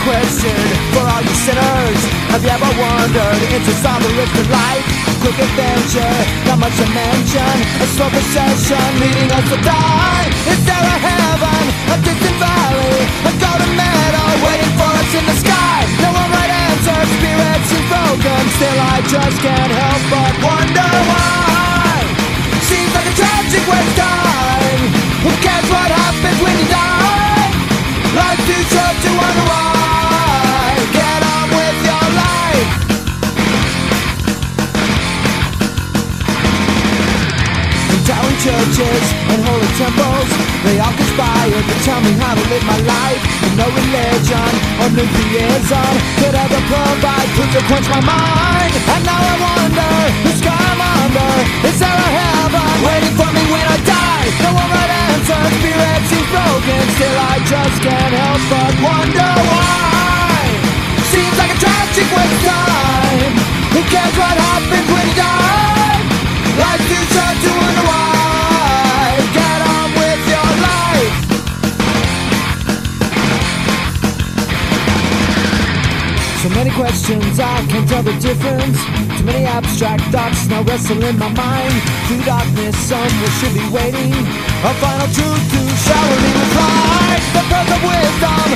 question for all you sinners. Have you ever wondered, interest all the rich in life? Quick adventure, not much to mention. A slow procession leading us to die. Is there a heaven, a distant valley, a golden meadow waiting for us in the sky? No one right answer, spirit seems broken. Still I just can't help but wonder why. Seems like a tragic waste of time. Who cares what happens when you die? Life's too short to wonder why. Get on with your life. Towering churches and holy temples, they all conspire to tell me how to live my life. And no religion or new theism could ever provide proof to quench my mind. And now I wonder, whose sky I'm under. Is there a heaven waiting for me when I die? No one right answer, spirit seems broken. Still I just can't help but wonder why. Seems like a tragic waste of time. Who cares what happens when you die? Life's too short to wonder why. Get on with your life. So many questions, I can't tell the difference. Too many abstract thoughts now wrestle in my mind. Through darkness, somewhere should be waiting. A final truth to shower me with light. The birth of wisdom,